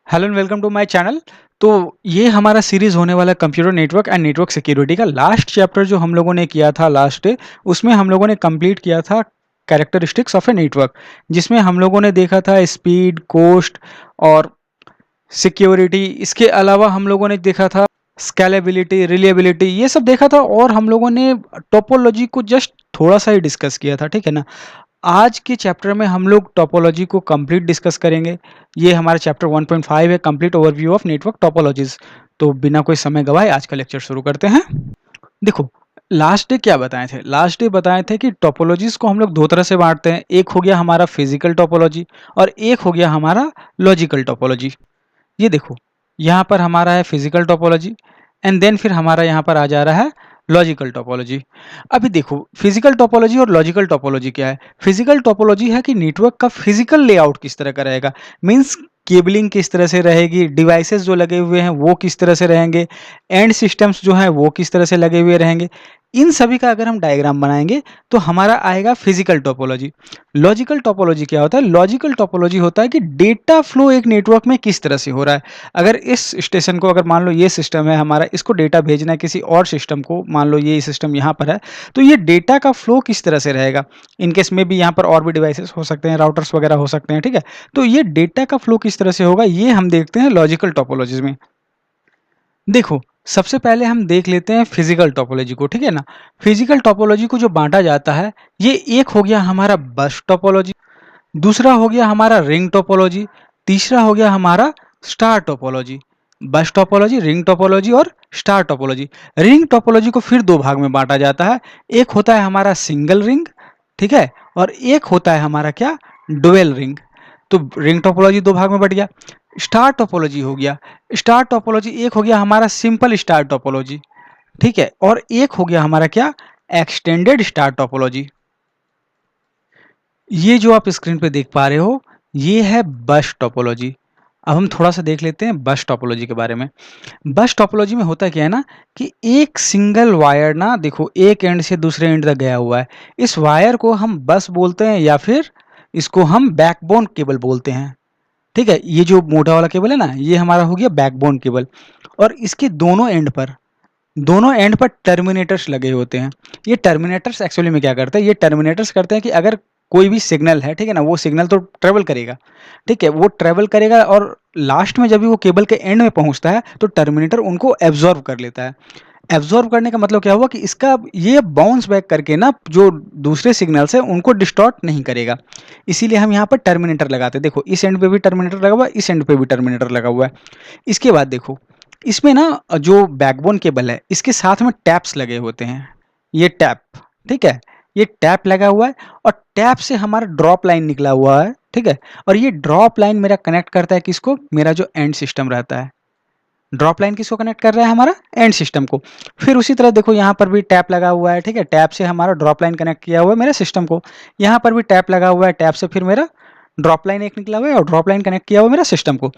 Hello and welcome to my channel. तो ये हमारा सीरीज होने वाला computer network and network security का लास्ट चैप्टर जो हम लोगों ने किया था लास्ट डे, उसमें हम लोगों ने कंप्लीट किया था कैरेक्टरिस्टिक्स ऑफ ए नेटवर्क, जिसमें हम लोगों ने देखा था स्पीड, कोस्ट और सिक्योरिटी। इसके अलावा हम लोगों ने देखा था स्केलेबिलिटी, रिलिएबिलिटी, ये सब देखा था। और हम लोगों ने टोपोलॉजी को जस्ट थोड़ा सा ही डिस्कस किया था, ठीक है ना। आज के चैप्टर में हम लोग टोपोलॉजी को कंप्लीट डिस्कस करेंगे। ये हमारा चैप्टर 1.5 है, complete overview of network topologies. तो बिना कोई समय गवाए आज का लेक्चर शुरू करते हैं। देखो, लास्ट डे क्या बताए थे? लास्ट डे बताए थे कि टोपोलॉजीज को हम लोग दो तरह से बांटते हैं। एक हो गया हमारा फिजिकल टोपोलॉजी और एक हो गया हमारा लॉजिकल टोपोलॉजी। ये देखो, यहाँ पर हमारा है फिजिकल टोपोलॉजी एंड देन फिर हमारा यहाँ पर आ जा रहा है लॉजिकल टोपोलॉजी। अभी देखो, फिजिकल टोपोलॉजी और लॉजिकल टोपोलॉजी क्या है। फिजिकल टोपोलॉजी है कि नेटवर्क का फिजिकल लेआउट किस तरह का रहेगा, मींस केबलिंग किस तरह से रहेगी, डिवाइसेस जो लगे हुए हैं वो किस तरह से रहेंगे, एंड सिस्टम्स जो हैं वो किस तरह से लगे हुए रहेंगे। इन सभी का अगर हम डायग्राम बनाएंगे तो हमारा आएगा फिजिकल टोपोलॉजी। लॉजिकल टोपोलॉजी क्या होता है? लॉजिकल टोपोलॉजी होता है कि डेटा फ्लो एक नेटवर्क में किस तरह से हो रहा है। अगर इस स्टेशन को, अगर मान लो ये सिस्टम है हमारा, इसको डेटा भेजना है किसी और सिस्टम को, मान लो ये सिस्टम यहाँ पर है, तो ये डेटा का फ्लो किस तरह से रहेगा। इनकेस में भी यहाँ पर और भी डिवाइसेस हो सकते हैं, राउटर्स वगैरह हो सकते हैं, ठीक है। तो ये डेटा का फ्लो किस तरह से होगा, ये हम देखते हैं लॉजिकल टोपोलॉजी में। देखो, सबसे पहले हम देख लेते हैं फिजिकल टोपोलॉजी को, ठीक है ना। फिजिकल टोपोलॉजी को जो बांटा जाता है, ये एक हो गया हमारा बस टोपोलॉजी, दूसरा हो गया हमारा रिंग टोपोलॉजी, तीसरा हो गया हमारा स्टार टोपोलॉजी। बस टोपोलॉजी, रिंग टोपोलॉजी और स्टार टोपोलॉजी। रिंग टोपोलॉजी को फिर दो भाग में बांटा जाता है। एक होता है हमारा सिंगल रिंग, ठीक है, और एक होता है हमारा क्या, डुअल रिंग। तो रिंग टोपोलॉजी दो भाग में बट गया। स्टार टोपोलॉजी हो गया, स्टार टोपोलॉजी एक हो गया हमारा सिंपल स्टार टोपोलॉजी, ठीक है, और एक हो गया हमारा क्या, एक्सटेंडेड स्टार टोपोलॉजी। ये जो आप स्क्रीन पे देख पा रहे हो, ये है बस टोपोलॉजी। अब हम थोड़ा सा देख लेते हैं बस टोपोलॉजी के बारे में। बस टोपोलॉजी में होता क्या है ना, कि एक सिंगल वायर ना, देखो, एक एंड से दूसरे एंड तक गया हुआ है। इस वायर को हम बस बोलते हैं या फिर इसको हम बैकबोन केबल बोलते हैं, ठीक है। ये जो मोटा वाला केबल है ना, ये हमारा हो गया बैकबोन केबल। और इसके दोनों एंड पर टर्मिनेटर्स लगे होते हैं। ये टर्मिनेटर्स एक्चुअली में क्या करते हैं, ये टर्मिनेटर्स करते हैं कि अगर कोई भी सिग्नल है, ठीक है ना, वो सिग्नल तो ट्रेवल करेगा, ठीक है, वो ट्रेवल करेगा और लास्ट में जब भी वो केबल के एंड में पहुंचता है तो टर्मिनेटर उनको एब्जॉर्व कर लेता है। एब्जॉर्व करने का मतलब क्या हुआ कि इसका ये बाउंस बैक करके ना जो दूसरे सिग्नल्स है उनको डिस्टॉर्ट नहीं करेगा। इसीलिए हम यहाँ पर टर्मिनेटर लगाते हैं। देखो, इस एंड पे भी टर्मिनेटर लगा हुआ है, इस एंड पे भी टर्मिनेटर लगा हुआ है। इसके बाद देखो, इसमें ना जो बैकबोन केबल है, इसके साथ में टैप्स लगे होते हैं। ये टैप, ठीक है, ये टैप लगा हुआ है और टैप से हमारा ड्रॉप लाइन निकला हुआ है, ठीक है। और ये ड्रॉप लाइन मेरा कनेक्ट करता है किसको, मेरा जो एंड सिस्टम रहता है। ड्रॉप लाइन किसको कनेक्ट कर रहा है, हमारा एंड सिस्टम को। फिर उसी तरह देखो, यहाँ पर भी टैप लगा हुआ है, ठीक है, टैप से हमारा ड्रॉप लाइन कनेक्ट किया हुआ है मेरे सिस्टम को। यहाँ पर भी टैप लगा हुआ है, टैप से फिर मेरा ड्रॉप लाइन एक निकला हुआ है और ड्रॉप लाइन कनेक्ट किया हुआ है मेरा सिस्टम को।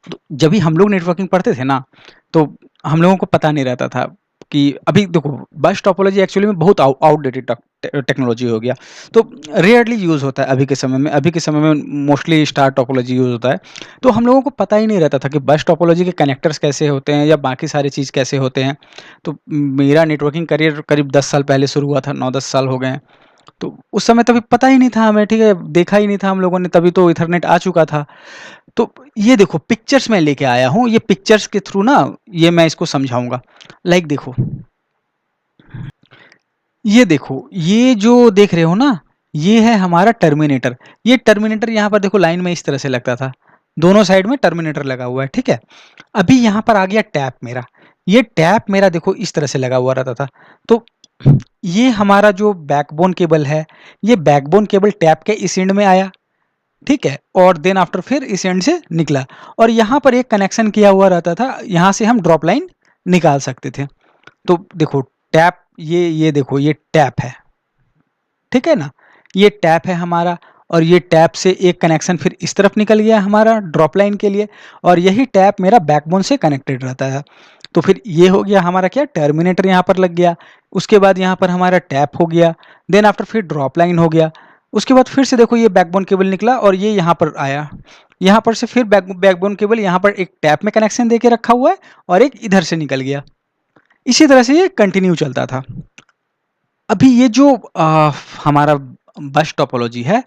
तो जब भी हम लोग नेटवर्किंग पढ़ते थे ना, तो हम लोगों को पता नहीं रहता था कि अभी देखो, बस टोपोलॉजी एक्चुअली में बहुत आउटडेटेड टेक्नोलॉजी हो गया। तो रेयरली यूज़ होता है अभी के समय में मोस्टली स्टार टोपोलॉजी यूज़ होता है। तो हम लोगों को पता ही नहीं रहता था कि बस टोपोलॉजी के कनेक्टर्स कैसे होते हैं या बाकी सारी चीज़ कैसे होते हैं। तो मेरा नेटवर्किंग करियर करीब 10 साल पहले शुरू हुआ था, 9-10 साल हो गए हैं। तो उस समय तभी पता ही नहीं था हमें, ठीक है, देखा ही नहीं था हम लोगों ने, तभी तो इथरनेट आ चुका था। तो ये देखो, पिक्चर्स में लेके आया हूँ, ये पिक्चर्स के थ्रू ना ये मैं इसको समझाऊंगा। लाइक देखो, ये देखो, ये जो देख रहे हो ना, ये है हमारा टर्मिनेटर। ये टर्मिनेटर यहाँ पर देखो लाइन में इस तरह से लगता था, दोनों साइड में टर्मिनेटर लगा हुआ है, ठीक है। अभी यहाँ पर आ गया टैप मेरा, ये टैप मेरा देखो इस तरह से लगा हुआ रहता था। तो ये हमारा जो बैकबोन केबल है, ये बैकबोन केबल टैप के इस एंड में आया, ठीक है, और देन आफ्टर फिर इस एंड से निकला और यहाँ पर एक कनेक्शन किया हुआ रहता था, यहाँ से हम ड्रॉप लाइन निकाल सकते थे। तो देखो टैप, ये देखो, ये टैप है, ठीक है ना, ये टैप है हमारा। और ये टैप से एक कनेक्शन फिर इस तरफ निकल गया हमारा ड्रॉप लाइन के लिए, और यही टैप मेरा बैकबोन से कनेक्टेड रहता है। तो फिर ये हो गया हमारा क्या, टर्मिनेटर यहाँ पर लग गया। उसके बाद यहाँ पर हमारा टैप हो गया, देन आफ्टर फिर ड्रॉप लाइन हो गया। उसके बाद फिर से देखो, ये बैकबोन केबल निकला और ये यहाँ पर आया। यहाँ पर से फिर बैकबोन केबल यहाँ पर एक टैप में कनेक्शन दे के रखा हुआ है और एक इधर से निकल गया। इसी तरह से ये कंटिन्यू चलता था। अभी ये जो हमारा बस टोपोलॉजी है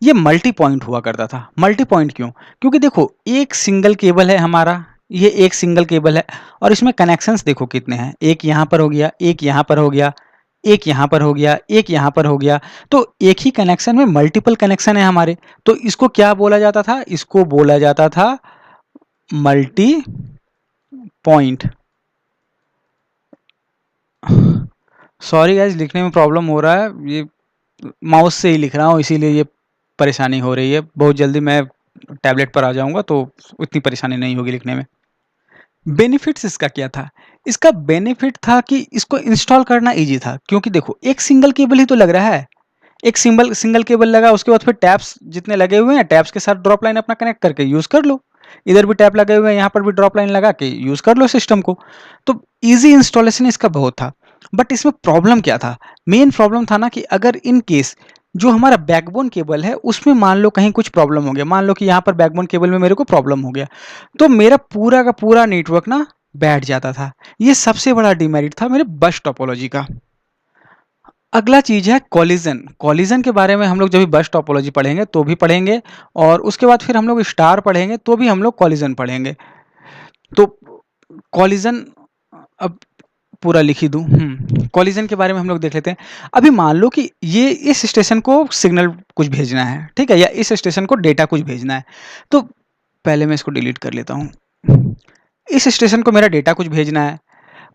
ये मल्टी पॉइंट हुआ करता था। मल्टी पॉइंट क्यों? क्योंकि देखो एक सिंगल केबल है हमारा, ये एक सिंगल केबल है और इसमें कनेक्शंस देखो कितने हैं, एक यहाँ पर हो गया, एक यहाँ पर हो गया, एक यहाँ पर हो गया, एक यहाँ पर हो गया। तो एक ही कनेक्शन में मल्टीपल कनेक्शन है हमारे, तो इसको क्या बोला जाता था? इसको बोला जाता था मल्टी पॉइंट। सॉरी गाइस, लिखने में प्रॉब्लम हो रहा है, ये माउस से ही लिख रहा हूँ इसीलिए ये परेशानी हो रही है। बहुत जल्दी मैं टैबलेट पर आ जाऊंगा तो उतनी परेशानी नहीं होगी लिखने में। बेनिफिट्स इसका क्या था? इसका बेनिफिट था कि इसको इंस्टॉल करना इजी था, क्योंकि देखो एक सिंगल केबल ही तो लग रहा है, एक सिंगल केबल लगा, उसके बाद फिर टैप्स जितने लगे हुए हैं टैप्स के साथ ड्रॉप लाइन अपना कनेक्ट करके यूज कर लो। इधर भी टैप लगे हुए हैं, यहाँ पर भी ड्रॉप लाइन लगा के यूज कर लो सिस्टम को। तो इजी इंस्टॉलेशन इसका बहुत था। बट इसमें प्रॉब्लम क्या था? मेन प्रॉब्लम था ना कि अगर इन केस जो हमारा बैकबोन केबल है उसमें मान लो कहीं कुछ प्रॉब्लम हो गया, मान लो कि यहाँ पर बैकबोन केबल में मेरे को प्रॉब्लम हो गया, तो मेरा पूरा का पूरा नेटवर्क ना बैठ जाता था। ये सबसे बड़ा डिमेरिट था मेरे बस टोपोलॉजी का। अगला चीज है कॉलिजन। कॉलिजन के बारे में हम लोग जब भी बस टोपोलॉजी पढ़ेंगे तो भी पढ़ेंगे, और उसके बाद फिर हम लोग स्टार पढ़ेंगे तो भी हम लोग कॉलिजन पढ़ेंगे। तो कॉलिजन अब पूरा लिख ही दूं। कॉलिजन के बारे में हम लोग देख लेते हैं। अभी मान लो कि ये इस स्टेशन को सिग्नल कुछ भेजना है, ठीक है, या इस स्टेशन को डेटा कुछ भेजना है। तो पहले मैं इसको डिलीट कर लेता हूँ। इस स्टेशन को मेरा डेटा कुछ भेजना है,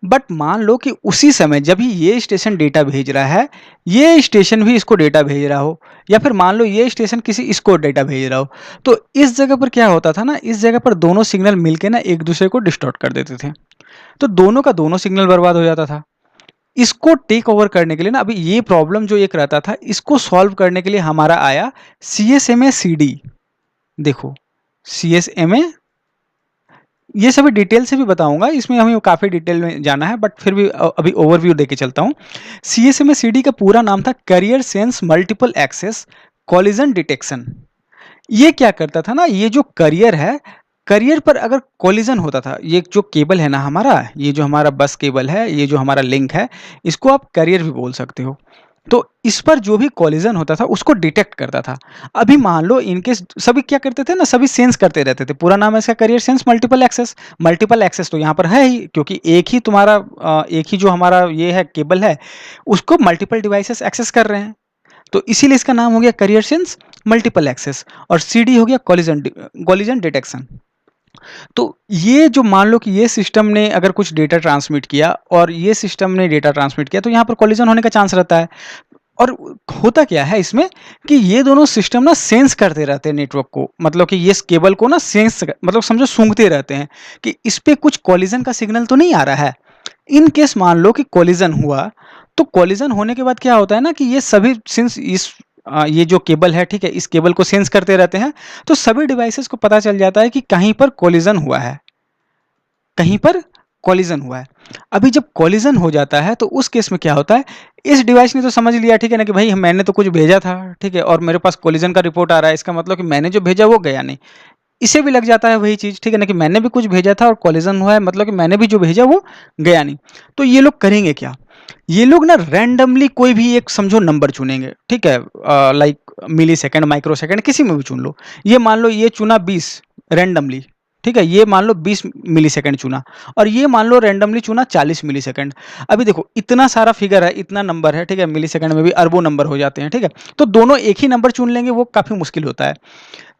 बट मान लो कि उसी समय जब ही ये स्टेशन डेटा भेज रहा है ये स्टेशन भी इसको डेटा भेज रहा हो, या फिर मान लो ये स्टेशन किसी इसको डेटा भेज रहा हो, तो इस जगह पर क्या होता था ना, इस जगह पर दोनों सिग्नल मिलके ना एक दूसरे को डिस्टॉर्ट कर देते थे, तो दोनों का दोनों सिग्नल बर्बाद हो जाता था। इसको टेक ओवर करने के लिए ना, अभी ये प्रॉब्लम जो एक रहता था इसको सॉल्व करने के लिए हमारा आया CSMA CD। देखो CSMA, ये सभी डिटेल से भी बताऊंगा, इसमें हमें काफ़ी डिटेल में जाना है, बट फिर भी अभी ओवरव्यू देके चलता हूँ। CSMA CD का पूरा नाम था carrier sense multiple access collision detection. ये क्या करता था ना, ये जो करियर है, करियर पर अगर कॉलिजन होता था, ये जो केबल है ना हमारा, ये जो हमारा बस केबल है, ये जो हमारा लिंक है, इसको आप करियर भी बोल सकते हो। तो इस पर जो भी कॉलिजन होता था उसको डिटेक्ट करता था। अभी मान लो इनके सभी क्या करते थे ना, सभी सेंस करते रहते थे। पूरा नाम है इसका carrier sense multiple access. Multiple access तो यहाँ पर है ही, क्योंकि एक ही तुम्हारा एक ही जो हमारा ये है केबल है उसको मल्टीपल डिवाइसेस एक्सेस कर रहे हैं, तो इसीलिए इसका नाम हो गया करियर सेंस मल्टीपल एक्सेस, और CD हो गया कॉलिजन डिटेक्शन। तो ये जो मान लो कि ये सिस्टम ने अगर कुछ डेटा ट्रांसमिट किया और ये सिस्टम ने डेटा ट्रांसमिट किया, तो यहाँ पर कॉलिजन होने का चांस रहता है। और होता क्या है इसमें कि ये दोनों सिस्टम ना सेंस करते रहते हैं नेटवर्क को, मतलब कि ये केबल को ना सेंस, मतलब समझो सूंघते रहते हैं कि इस पे कुछ कॉलिजन का सिग्नल तो नहीं आ रहा है। इन केस मान लो कि कॉलिजन हुआ, तो कॉलिजन होने के बाद क्या होता है ना कि ये सभी सिंस ये जो केबल है, ठीक है, इस केबल को सेंस करते रहते हैं, तो सभी डिवाइसेस को पता चल जाता है कि कहीं पर कॉलिजन हुआ है, कहीं पर कॉलिजन हुआ है। अभी जब कॉलिजन हो जाता है तो उस केस में क्या होता है, इस डिवाइस ने तो समझ लिया, ठीक है ना, कि भाई मैंने तो कुछ भेजा था, ठीक है, और मेरे पास कॉलिजन का रिपोर्ट आ रहा है, इसका मतलब कि मैंने जो भेजा वो गया नहीं। इसे भी लग जाता है वही चीज, ठीक है ना, कि मैंने भी कुछ भेजा था और कॉलिजन हुआ है, मतलब कि मैंने भी जो भेजा वो गया नहीं। तो ये लोग करेंगे क्या, ये लोग ना रैंडमली कोई भी एक समझो नंबर चुनेंगे, ठीक है, लाइक मिली सेकेंड, माइक्रो सेकेंड, किसी में भी चुन लो। ये मान लो ये चुना 20 रैंडमली, ठीक है, ये मान लो 20 मिली सेकेंड चुना, और ये मान लो रैंडमली चुना 40 मिली सेकेंड। अभी देखो इतना सारा फिगर है, इतना नंबर है, ठीक है, मिली सेकेंड में भी अरबों नंबर हो जाते हैं, ठीक है, तो दोनों एक ही नंबर चुन लेंगे वो काफ़ी मुश्किल होता है।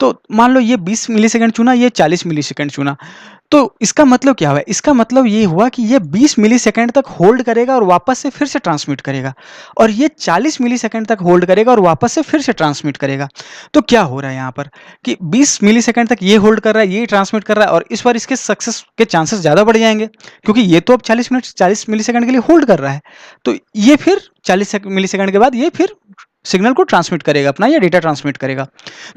तो मान लो ये 20 मिली सेकेंड चुना, ये 40 मिली सेकेंड चुना, तो इसका मतलब क्या हुआ, इसका मतलब ये हुआ कि ये 20 मिली सेकेंड तक होल्ड करेगा और वापस से फिर से ट्रांसमिट करेगा, और ये 40 मिली सेकेंड तक होल्ड करेगा और वापस से फिर से ट्रांसमिट करेगा। तो क्या हो रहा है यहाँ पर कि 20 मिली सेकेंड तक ये होल्ड कर रहा है, ये ट्रांसमिट कर रहा है, और इस बार इसके सक्सेस के चांसेस ज़्यादा बढ़ जाएंगे, क्योंकि ये तो अब 40 मिली सेकेंड के लिए होल्ड कर रहा है, तो ये फिर 40 मिली सेकेंड के बाद ये फिर सिग्नल को ट्रांसमिट करेगा अपना, या डेटा ट्रांसमिट करेगा।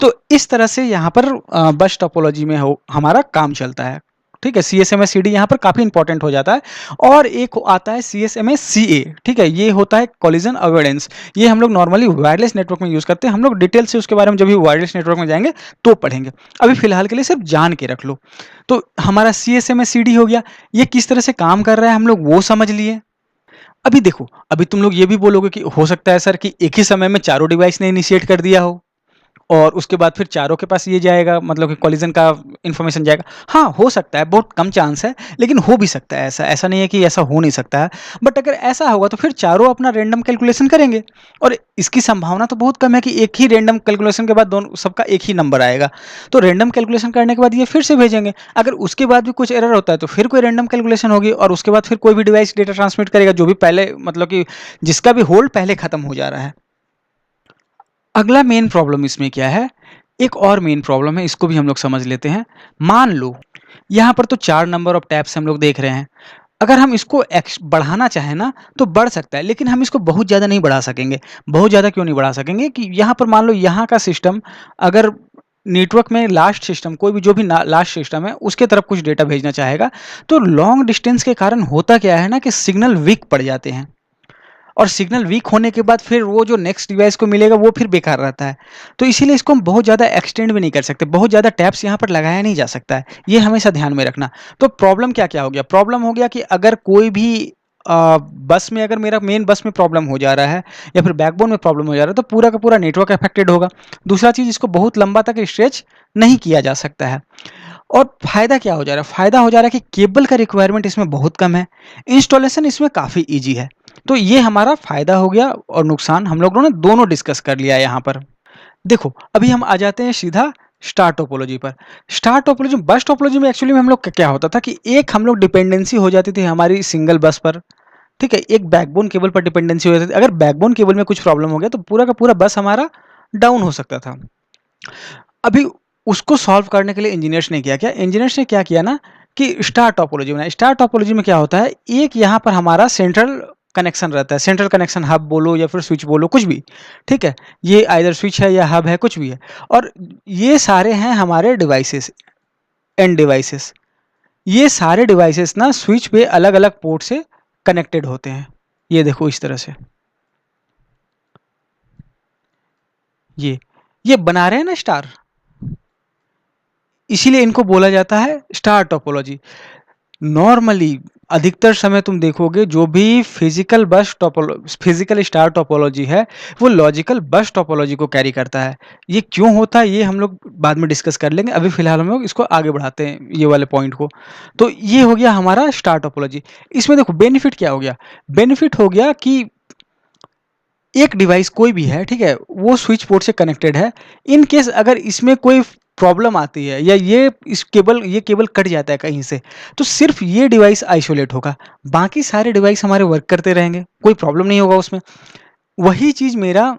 तो इस तरह से यहाँ पर बस टोपोलॉजी में हमारा काम चलता है। ठीक है, CSMA CD यहाँ पर काफ़ी इंपॉर्टेंट हो जाता है। और एक आता है CSMA CA, ठीक है, ये होता है कॉलिजन अवॉइडेंस। ये हम लोग नॉर्मली वायरलेस नेटवर्क में यूज़ करते हैं। हम लोग डिटेल से उसके बारे में जब भी वायरलेस नेटवर्क में जाएंगे तो पढ़ेंगे। अभी फिलहाल के लिए सिर्फ जान के रख लो। तो हमारा CSMA CD हो गया, ये किस तरह से काम कर रहा है हम लोग वो समझ लिए। अभी देखो, अभी तुम लोग ये भी बोलोगे कि हो सकता है सर कि एक ही समय में चारों डिवाइस ने इनिशिएट कर दिया हो और उसके बाद फिर चारों के पास ये जाएगा, मतलब कि कॉलिजन का इंफॉर्मेशन जाएगा। हाँ, हो सकता है, बहुत कम चांस है, लेकिन हो भी सकता है ऐसा। ऐसा नहीं है कि ऐसा हो नहीं सकता है। बट अगर ऐसा होगा तो फिर चारों अपना रैंडम कैलकुलेशन करेंगे और इसकी संभावना तो बहुत कम है कि एक ही रैंडम कैलकुलेशन के बाद दोनों सबका एक ही नंबर आएगा। तो रैंडम कैलकुलेशन करने के बाद ये फिर से भेजेंगे। अगर उसके बाद भी कुछ एरर होता है तो फिर कोई रैंडम कैलकुलेशन होगी और उसके बाद फिर कोई भी डिवाइस डेटा ट्रांसमिट करेगा जो भी पहले, मतलब कि जिसका भी होल्ड पहले खत्म हो जा रहा है। अगला मेन प्रॉब्लम इसमें क्या है, एक और मेन प्रॉब्लम है, इसको भी हम लोग समझ लेते हैं। मान लो यहाँ पर तो 4 नंबर ऑफ टैप्स हम लोग देख रहे हैं। अगर हम इसको बढ़ाना चाहें ना तो बढ़ सकता है, लेकिन हम इसको बहुत ज़्यादा नहीं बढ़ा सकेंगे। बहुत ज़्यादा क्यों नहीं बढ़ा सकेंगे कि यहाँ पर मान लो यहाँ का सिस्टम, अगर नेटवर्क में लास्ट सिस्टम, कोई भी जो भी लास्ट सिस्टम है उसके तरफ कुछ डेटा भेजना चाहेगा, तो लॉन्ग डिस्टेंस के कारण होता क्या है ना कि सिग्नल वीक पड़ जाते हैं और सिग्नल वीक होने के बाद फिर वो जो नेक्स्ट डिवाइस को मिलेगा वो फिर बेकार रहता है। तो इसीलिए इसको हम बहुत ज़्यादा एक्सटेंड भी नहीं कर सकते, बहुत ज़्यादा टैप्स यहाँ पर लगाया नहीं जा सकता है, ये हमेशा ध्यान में रखना। तो प्रॉब्लम क्या क्या हो गया, प्रॉब्लम हो गया कि अगर कोई भी बस में, अगर मेरा मेन बस में प्रॉब्लम हो जा रहा है या फिर बैकबोन में प्रॉब्लम हो जा रहा है तो पूरा का पूरा नेटवर्क अफेक्टेड होगा। दूसरा चीज़, इसको बहुत लंबा तक स्ट्रेच नहीं किया जा सकता है। और फायदा क्या हो जा रहा है, फायदा हो जा रहा है कि केबल का रिक्वायरमेंट इसमें बहुत कम है, इंस्टॉलेशन इसमें काफ़ी ईजी है। तो ये हमारा फायदा हो गया और नुकसान हम लोगों ने दोनों डिस्कस कर लिया है यहाँ पर। देखो, अभी हम आ जाते हैं सीधा स्टार टोपोलॉजी पर। स्टार टोपोलॉजी, बस टोपोलॉजी में एक्चुअली में हम लोग क्या होता था कि एक हम लोग डिपेंडेंसी हो जाती थी हमारी सिंगल बस पर, ठीक है, एक बैकबोन केबल पर डिपेंडेंसी हो जाती थी। अगर बैकबोन केबल में कुछ प्रॉब्लम हो गया तो पूरा का पूरा बस हमारा डाउन हो सकता था। अभी उसको सॉल्व करने के लिए इंजीनियर्स ने क्या किया ना कि स्टार टोपोलॉजी बनाया। स्टार टोपोलॉजी में क्या होता है, एक यहाँ पर हमारा सेंट्रल कनेक्शन रहता है, सेंट्रल कनेक्शन हब बोलो या फिर स्विच बोलो, कुछ भी, ठीक है, ये आइदर स्विच है या हब है, कुछ भी है। और ये सारे हैं हमारे डिवाइसेस, एंड डिवाइसेस। ये सारे डिवाइसेस ना स्विच पे अलग अलग पोर्ट से कनेक्टेड होते हैं। ये देखो इस तरह से, ये बना रहे हैं ना स्टार, इसीलिए इनको बोला जाता है स्टार टोपोलॉजी। नॉर्मली अधिकतर समय तुम देखोगे जो भी फिजिकल स्टार टोपोलॉजी है वो लॉजिकल बस टोपोलॉजी को कैरी करता है। ये क्यों होता है ये हम लोग बाद में डिस्कस कर लेंगे, अभी फिलहाल हम लोग इसको आगे बढ़ाते हैं ये वाले पॉइंट को। तो ये हो गया हमारा स्टार टोपोलॉजी। इसमें देखो बेनिफिट क्या हो गया, बेनिफिट हो गया कि एक डिवाइस कोई भी है, ठीक है, वो स्विच पोर्ट से कनेक्टेड है। इन केस अगर इसमें कोई प्रॉब्लम आती है या ये केबल कट जाता है कहीं से, तो सिर्फ ये डिवाइस आइसोलेट होगा, बाकी सारे डिवाइस हमारे वर्क करते रहेंगे, कोई प्रॉब्लम नहीं होगा उसमें। वही चीज़ मेरा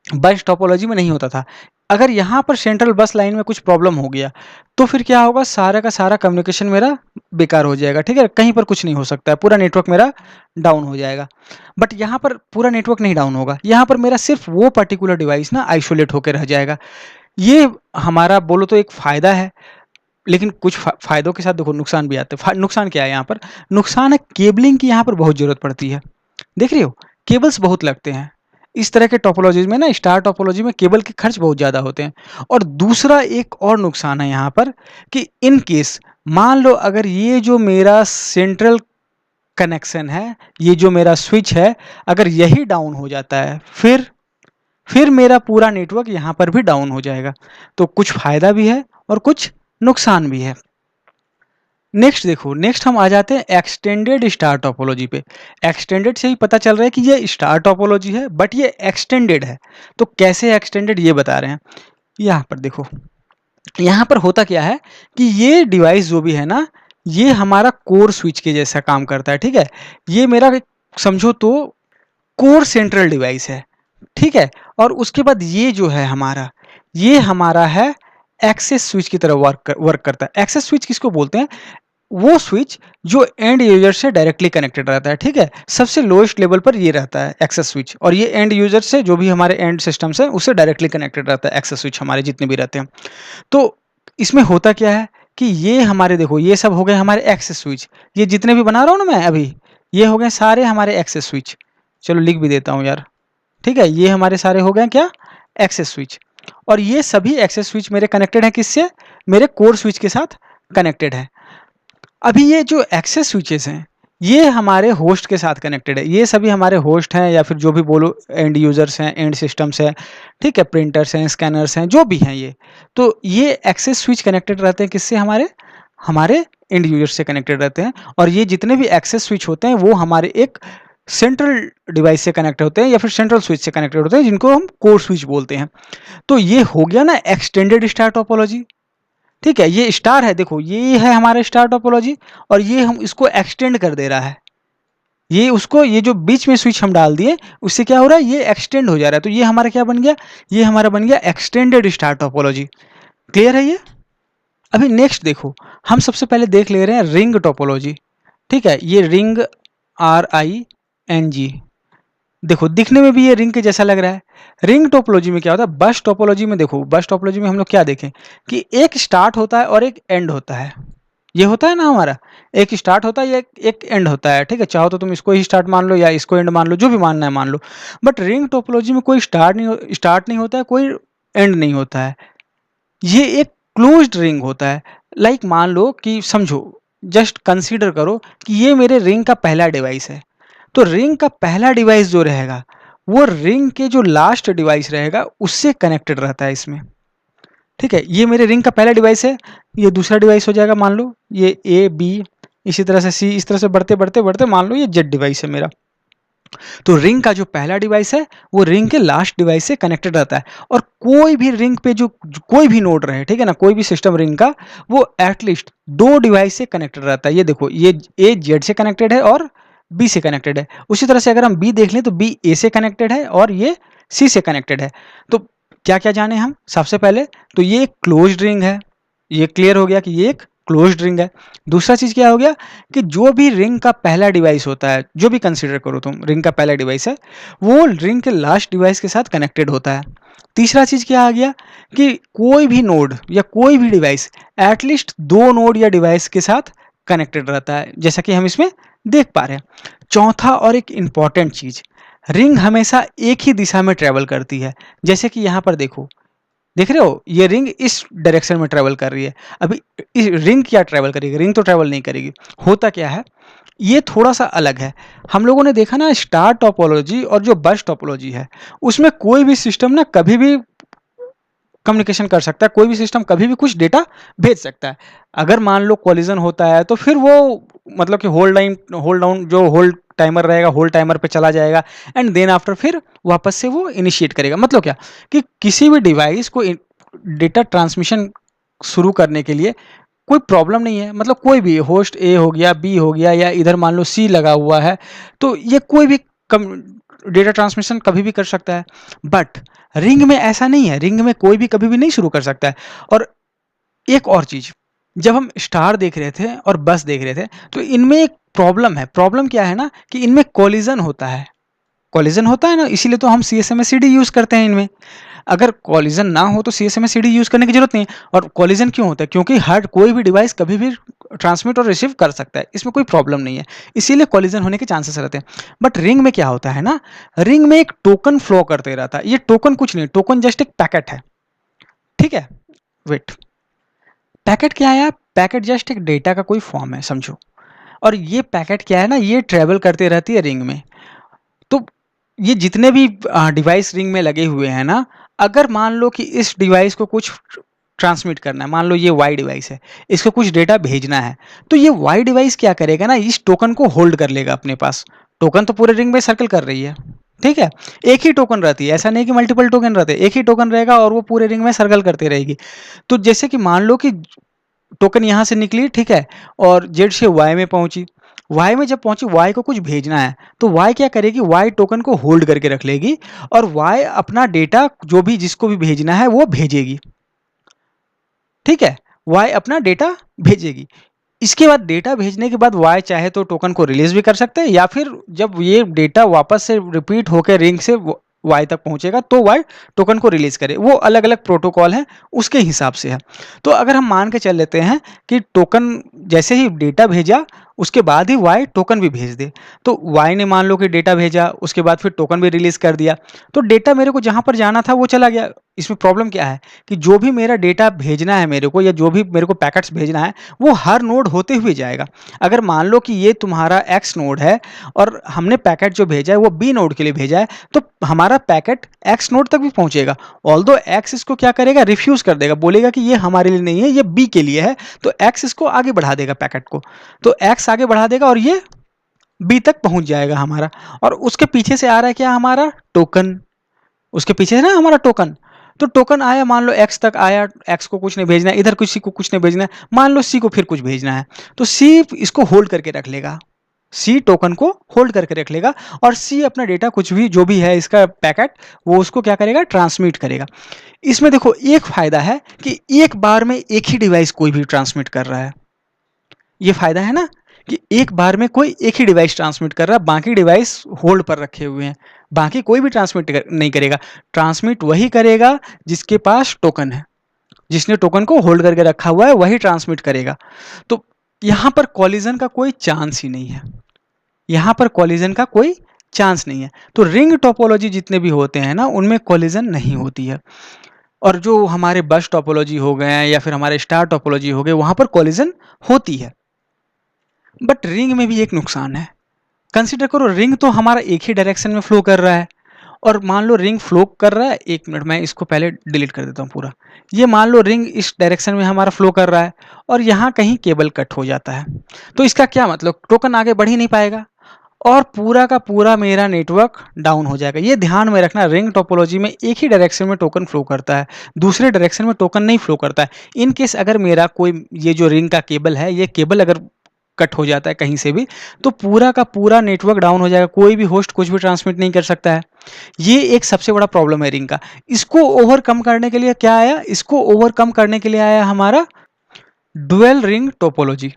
बस टोपोलॉजी में नहीं होता था। अगर यहाँ पर सेंट्रल बस लाइन में कुछ प्रॉब्लम हो गया तो फिर क्या होगा, सारा का सारा कम्युनिकेशन मेरा बेकार हो जाएगा, ठीक है, कहीं पर कुछ नहीं हो सकता है, पूरा नेटवर्क मेरा डाउन हो जाएगा। बट यहाँ पर पूरा नेटवर्क नहीं डाउन होगा, यहाँ पर मेरा सिर्फ वो पर्टिकुलर डिवाइस ना आइसोलेट होकर रह जाएगा। ये हमारा बोलो तो एक फ़ायदा है, लेकिन कुछ फ़ायदों के साथ देखो नुकसान भी आते हैं। नुकसान क्या है यहाँ पर, नुकसान है केबलिंग की यहाँ पर बहुत ज़रूरत पड़ती है। देख रहे हो, केबल्स बहुत लगते हैं इस तरह के टोपोलॉजीज में ना, स्टार टोपोलॉजी में केबल के खर्च बहुत ज़्यादा होते हैं। और दूसरा एक और नुकसान है यहाँ पर कि इन केस मान लो अगर ये जो मेरा सेंट्रल कनेक्शन है, ये जो मेरा स्विच है, अगर यही डाउन हो जाता है फिर मेरा पूरा नेटवर्क यहाँ पर भी डाउन हो जाएगा। तो कुछ फ़ायदा भी है और कुछ नुकसान भी है। नेक्स्ट देखो, नेक्स्ट हम आ जाते हैं एक्सटेंडेड स्टार टोपोलॉजी पे। एक्सटेंडेड से ही पता चल रहा है कि ये स्टार टोपोलॉजी है बट ये एक्सटेंडेड है। तो कैसे एक्सटेंडेड ये बता रहे हैं, यहाँ पर देखो, यहाँ पर होता क्या है कि ये डिवाइस जो भी है ना, ये हमारा कोर स्विच के जैसा काम करता है, ठीक है। ये मेरा समझो तो कोर सेंट्रल डिवाइस है, ठीक है। और उसके बाद ये जो है ये हमारा है एक्सेस स्विच की तरह वर्क करता है। एक्सेस स्विच किसको बोलते हैं, वो स्विच जो एंड यूजर से डायरेक्टली कनेक्टेड रहता है, ठीक है, सबसे लोएस्ट लेवल पर ये रहता है एक्सेस स्विच, और ये एंड यूजर से जो भी हमारे एंड सिस्टम्स है उससे डायरेक्टली कनेक्टेड रहता है एक्सेस स्विच हमारे जितने भी रहते हैं। तो इसमें होता क्या है कि ये हमारे देखो ये सब हो गए हमारे एक्सेस स्विच, ये जितने भी बना रहा हूँ ना मैं अभी, ये हो गए सारे हमारे एक्सेस स्विच। चलो लिख भी देता हूँ यार, ठीक है, ये हमारे सारे हो गए क्या, एक्सेस स्विच। और ये सभी एक्सेस स्विच मेरे कनेक्टेड है किससे, मेरे कोर स्विच के साथ कनेक्टेड है। अभी ये जो एक्सेस स्विचेस हैं ये हमारे होस्ट के साथ कनेक्टेड है, ये सभी हमारे होस्ट हैं या फिर जो भी बोलो एंड यूजर्स हैं, एंड सिस्टम्स हैं, ठीक है, प्रिंटर्स हैं, स्कैनर्स हैं, जो भी हैं ये। तो ये एक्सेस स्विच कनेक्टेड रहते हैं किससे, हमारे हमारे एंड यूजर से कनेक्टेड रहते हैं। और ये जितने भी एक्सेस स्विच होते हैं वो हमारे एक सेंट्रल डिवाइस से कनेक्ट होते हैं या फिर सेंट्रल स्विच से कनेक्टेड होते हैं, जिनको हम कोर स्विच बोलते हैं। तो ये हो गया ना एक्सटेंडेड स्टार टोपोलॉजी, ठीक है, ये स्टार है, देखो ये है हमारा स्टार टोपोलॉजी, और ये हम इसको एक्सटेंड कर दे रहा है, ये उसको, ये जो बीच में स्विच हम डाल दिए उससे क्या हो रहा है, ये एक्सटेंड हो जा रहा है। तो ये हमारा क्या बन गया, ये हमारा बन गया एक्सटेंडेड स्टार टोपोलॉजी। क्लियर है ये। अभी नेक्स्ट देखो, हम सबसे पहले देख ले रहे हैं रिंग टोपोलॉजी, ठीक है, ये रिंग RING, देखो दिखने में भी ये रिंग के जैसा लग रहा है। रिंग टोपोलॉजी में क्या होता है, बस टोपोलॉजी में देखो, बस टोपोलॉजी में हम लोग क्या देखें कि एक स्टार्ट होता है और एक एंड होता है, ये होता है ना हमारा, एक स्टार्ट होता है या एक एंड होता है, ठीक है, चाहो तो तुम इसको ही स्टार्ट मान लो या इसको एंड मान लो, जो भी मानना है मान लो। बट रिंग टोपोलॉजी में कोई स्टार्ट नहीं होता है, कोई एंड नहीं होता है, ये एक क्लोज्ड रिंग होता है। लाइक मान लो कि समझो, जस्ट कंसीडर करो कि ये मेरे रिंग का पहला डिवाइस है, तो रिंग का पहला डिवाइस जो रहेगा वो रिंग के जो लास्ट डिवाइस रहेगा उससे कनेक्टेड रहता है इसमें, ठीक है, ये मेरे रिंग का पहला डिवाइस है, ये दूसरा डिवाइस हो जाएगा, मान लो ये A B, इसी तरह से C, इस तरह से बढ़ते बढ़ते बढ़ते मान लो ये Z डिवाइस है मेरा। तो रिंग का जो पहला डिवाइस है वो रिंग के लास्ट डिवाइस से कनेक्टेड रहता है। और कोई भी रिंग पे जो कोई भी नोड रहे, ठीक है ना, कोई भी सिस्टम रिंग का, वो एटलीस्ट 2 डिवाइस से कनेक्टेड रहता है। ये देखो, ये A Z से कनेक्टेड है और B से कनेक्टेड है। उसी तरह से अगर हम B देख लें तो B A से कनेक्टेड है और ये C से कनेक्टेड है। तो क्या क्या जाने हम, सबसे पहले तो ये एक क्लोज्ड रिंग है, ये क्लियर हो गया कि ये एक क्लोज्ड रिंग है। दूसरा चीज क्या हो गया कि जो भी रिंग का पहला डिवाइस होता है, जो भी कंसीडर करो तुम रिंग का पहला डिवाइस है, वो रिंग के लास्ट डिवाइस के साथ कनेक्टेड होता है। तीसरा चीज क्या आ गया कि कोई भी नोड या कोई भी डिवाइस एटलीस्ट 2 नोड या डिवाइस के साथ कनेक्टेड रहता है, जैसा कि हम इसमें देख पा रहे हैं। चौथा और एक इंपॉर्टेंट चीज, रिंग हमेशा एक ही दिशा में ट्रेवल करती है। जैसे कि यहाँ पर देखो, देख रहे हो, ये रिंग इस डायरेक्शन में ट्रेवल कर रही है। अभी इस रिंग क्या ट्रेवल करेगी, रिंग तो ट्रेवल नहीं करेगी। होता क्या है, ये थोड़ा सा अलग है। हम लोगों ने देखा ना स्टार टोपोलॉजी और जो बस टोपोलॉजी है, उसमें कोई भी सिस्टम ना कभी भी कम्युनिकेशन कर सकता है, कोई भी सिस्टम कभी भी कुछ डेटा भेज सकता है। अगर मान लो कोलिजन होता है तो फिर वो मतलब कि होल्ड डाउन जो होल्ड टाइमर रहेगा, होल्ड टाइमर पे चला जाएगा, एंड देन आफ्टर फिर वापस से वो इनिशिएट करेगा। मतलब क्या कि किसी भी डिवाइस को डेटा ट्रांसमिशन शुरू करने के लिए कोई प्रॉब्लम नहीं है। मतलब कोई भी होस्ट A हो गया, B हो गया, या इधर मान लो C लगा हुआ है, तो ये कोई भी डेटा ट्रांसमिशन कभी भी कर सकता है। बट रिंग में ऐसा नहीं है, रिंग में कोई भी कभी भी नहीं शुरू कर सकता है। और एक और चीज, जब हम स्टार देख रहे थे और बस देख रहे थे तो इनमें एक प्रॉब्लम है। प्रॉब्लम क्या है ना कि इनमें कोलिजन होता है, कोलिजन होता है ना, इसीलिए तो हम CSMA-CD यूज करते हैं इनमें। अगर कोलिजन ना हो तो CSMA-CD यूज करने की जरूरत नहीं है। और कोलिजन क्यों होता है, क्योंकि हर कोई भी डिवाइस कभी भी ट्रांसमिट और रिसीव कर सकता है, इसमें कोई प्रॉब्लम नहीं है, इसीलिए कोलिजन होने के चांसेस रहते हैं। बट रिंग में क्या होता है ना, रिंग में एक टोकन फ्लो करते रहता है। ये टोकन कुछ नहीं, टोकन जस्ट एक पैकेट है, ठीक है। वेट, पैकेट क्या है, पैकेट जस्ट एक डेटा का कोई फॉर्म है समझो। और ये पैकेट क्या है ना, ये ट्रेवल करते रहती है रिंग में। तो ये जितने भी डिवाइस रिंग में लगे हुए हैं ना, अगर मान लो कि इस डिवाइस को कुछ ट्रांसमिट करना है, मान लो ये Y डिवाइस है, इसको कुछ डेटा भेजना है, तो ये Y डिवाइस क्या करेगा ना, इस टोकन को होल्ड कर लेगा अपने पास। टोकन तो पूरे रिंग में सर्कल कर रही है, ठीक है, एक ही टोकन रहती है, ऐसा नहीं कि मल्टीपल टोकन रहते हैं, एक ही टोकन रहेगा और वो पूरे रिंग में सर्कल करती रहेगी। तो जैसे कि मान लो कि टोकन यहाँ से निकली, ठीक है, और Z से Y में पहुंची, Y में जब पहुंची, Y को कुछ भेजना है, तो Y क्या करेगी, Y टोकन को होल्ड करके रख लेगी और Y अपना डेटा जो भी जिसको भी भेजना है वो भेजेगी, ठीक है, Y अपना डेटा भेजेगी। इसके बाद डेटा भेजने के बाद Y चाहे तो टोकन को रिलीज भी कर सकते हैं, या फिर जब ये डेटा वापस से रिपीट होकर रिंग से वाई तक पहुंचेगा तो वाई टोकन को रिलीज करे। वो अलग अलग प्रोटोकॉल है, उसके हिसाब से है। तो अगर हम मान के चल लेते हैं कि टोकन जैसे ही डेटा भेजा उसके बाद ही वाई टोकन भी भेज दे, तो वाई ने मान लो कि डेटा भेजा, उसके बाद फिर टोकन भी रिलीज कर दिया, तो डेटा मेरे को जहां पर जाना था वो चला गया। इसमें प्रॉब्लम क्या है कि जो भी मेरा डेटा भेजना है मेरे को, या जो भी मेरे को पैकेट्स भेजना है, वो हर नोड होते हुए जाएगा। अगर मान लो कि ये तुम्हारा एक्स नोड है और हमने पैकेट जो भेजा है वो बी नोड के लिए भेजा है, तो हमारा पैकेट एक्स नोड तक भी पहुंचेगा। ऑल्दो एक्स इसको क्या करेगा, रिफ्यूज कर देगा, बोलेगा कि ये हमारे लिए नहीं है, ये बी के लिए है, तो एक्स इसको आगे बढ़ा देगा पैकेट को, तो एक्स आगे बढ़ा देगा और ये बी तक पहुंच जाएगा हमारा। और उसके पीछे से आ रहा है क्या, हमारा टोकन, उसके पीछे है ना हमारा टोकन। तो टोकन आया, मान लो एक्स तक आया, एक्स को कुछ नहीं भेजना है, इधर किसी को कुछ नहीं भेजना है, मान लो सी को फिर कुछ भेजना है, तो सी इसको होल्ड करके रख लेगा, सी टोकन को होल्ड करके रख लेगा, और सी अपना डेटा कुछ भी जो भी है इसका पैकेट, वो उसको क्या करेगा, ट्रांसमिट करेगा। इसमें देखो एक फायदा है कि एक बार में एक ही डिवाइस कोई भी ट्रांसमिट कर रहा है, ये फायदा है ना, कि एक बार में कोई एक ही डिवाइस ट्रांसमिट कर रहा है, बाकी डिवाइस होल्ड पर रखे हुए हैं, बाकी कोई भी नहीं करेगा। ट्रांसमिट वही करेगा जिसके पास टोकन है, जिसने टोकन को होल्ड करके रखा हुआ है वही ट्रांसमिट करेगा। तो यहां पर कॉलिजन का कोई चांस ही नहीं है, यहां पर कॉलिजन का कोई चांस नहीं है। तो रिंग टोपोलॉजी जितने भी होते हैं ना, उनमें कॉलिजन नहीं होती है। और जो हमारे बस टोपोलॉजी हो गए या फिर हमारे स्टार टोपोलॉजी हो गए, वहां पर कॉलिजन होती है। बट रिंग में भी एक नुकसान है। कंसिडर करो, रिंग तो हमारा एक ही डायरेक्शन में फ्लो कर रहा है, और मान लो रिंग फ्लो कर रहा है, एक मिनट मैं इसको पहले डिलीट कर देता हूँ पूरा। ये मान लो रिंग इस डायरेक्शन में हमारा फ्लो कर रहा है और यहाँ कहीं केबल कट हो जाता है, तो इसका क्या मतलब, टोकन आगे बढ़ ही नहीं पाएगा और पूरा का पूरा मेरा नेटवर्क डाउन हो जाएगा। ये ध्यान में रखना, रिंग टोपोलॉजी में एक ही डायरेक्शन में टोकन फ्लो करता है, दूसरे डायरेक्शन में टोकन नहीं फ्लो करता है। इन केस अगर मेरा कोई ये जो रिंग का केबल है, ये केबल अगर कट हो जाता है कहीं से भी, तो पूरा का पूरा नेटवर्क डाउन हो जाएगा, कोई भी होस्ट कुछ भी ट्रांसमिट नहीं कर सकता है। ये एक सबसे बड़ा प्रॉब्लम है रिंग का। इसको ओवरकम करने के लिए क्या आया, इसको ओवरकम करने के लिए आया हमारा dual ring topology.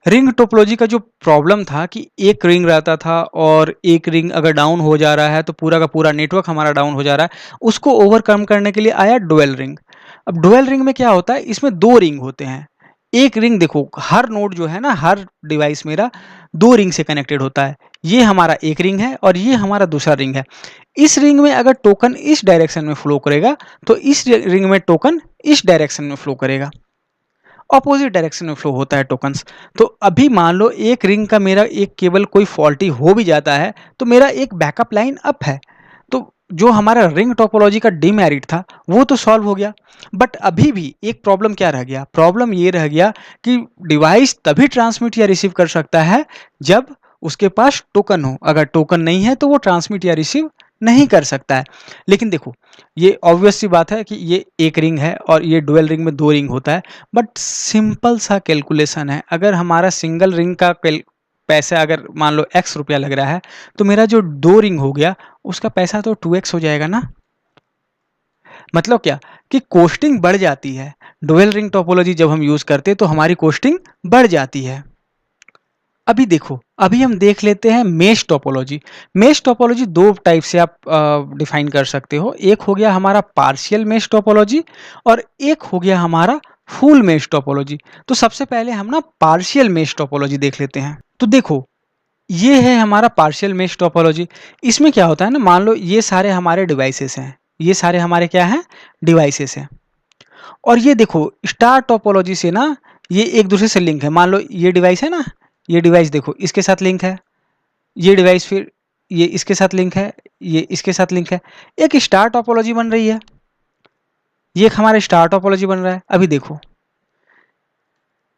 Ring topology का जो प्रॉब्लम था कि एक रिंग रहता था और एक रिंग अगर डाउन हो जा रहा है तो पूरा का पूरा नेटवर्क हमारा डाउन हो जा रहा है, उसको ओवरकम करने के लिए आया डुअल रिंग। अब डुअल रिंग में क्या होता है, इसमें दो रिंग होते हैं। एक रिंग देखो, हर नोड जो है ना, हर डिवाइस मेरा दो रिंग से कनेक्टेड होता है। ये हमारा एक रिंग है और ये हमारा दूसरा रिंग है। इस रिंग में अगर टोकन इस डायरेक्शन में फ्लो करेगा तो इस रिंग में टोकन इस डायरेक्शन में फ्लो करेगा, ऑपोजिट डायरेक्शन में फ्लो होता है टोकन्स। तो अभी मान लो एक रिंग का मेरा एक केबल कोई फॉल्टी हो भी जाता है तो मेरा एक बैकअप लाइन अप है, तो जो हमारा रिंग टोपोलॉजी का डिमेरिट था वो तो सॉल्व हो गया। बट अभी भी एक प्रॉब्लम क्या रह गया, प्रॉब्लम ये रह गया कि डिवाइस तभी ट्रांसमिट या रिसीव कर सकता है जब उसके पास टोकन हो, अगर टोकन नहीं है तो वो ट्रांसमिट या रिसीव नहीं कर सकता है। लेकिन देखो, ये ऑब्वियस सी बात है कि ये एक रिंग है और ये डुअल रिंग में दो रिंग होता है, बट सिंपल सा कैलकुलेशन है। अगर हमारा सिंगल रिंग का पैसा अगर मान लो x रुपया लग रहा है, तो मेरा जो दो रिंग हो गया उसका पैसा तो 2x हो जाएगा ना। मतलब क्या कि कोस्टिंग बढ़ जाती है। डुअल रिंग टोपोलॉजी जब हम यूज करते हैं तो हमारी कोस्टिंग बढ़ जाती है। अभी देखो, अभी हम देख लेते हैं मेश टोपोलॉजी। मेश टोपोलॉजी दो टाइप से आप डिफाइन कर सकते हो। एक हो गया हमारा पार्शियल मेश टोपोलॉजी और एक हो गया हमारा फुल मेश टोपोलॉजी। तो सबसे पहले हम ना पार्शियल मेश टोपोलॉजी देख लेते हैं। तो देखो, ये है हमारा पार्शियल मेश टोपोलॉजी। इसमें क्या होता है ना, मान लो ये सारे हमारे डिवाइसेस हैं, ये सारे हमारे क्या हैं, डिवाइसेस हैं। और ये देखो स्टार टोपोलॉजी से ना ये एक दूसरे से लिंक है। मान लो ये डिवाइस है ना, ये डिवाइस देखो इसके साथ लिंक है, ये डिवाइस फिर ये इसके साथ लिंक है, ये इसके साथ लिंक है। एक स्टार टोपोलॉजी बन रही है, ये एक हमारा स्टार टोपोलॉजी बन रहा है। अभी देखो,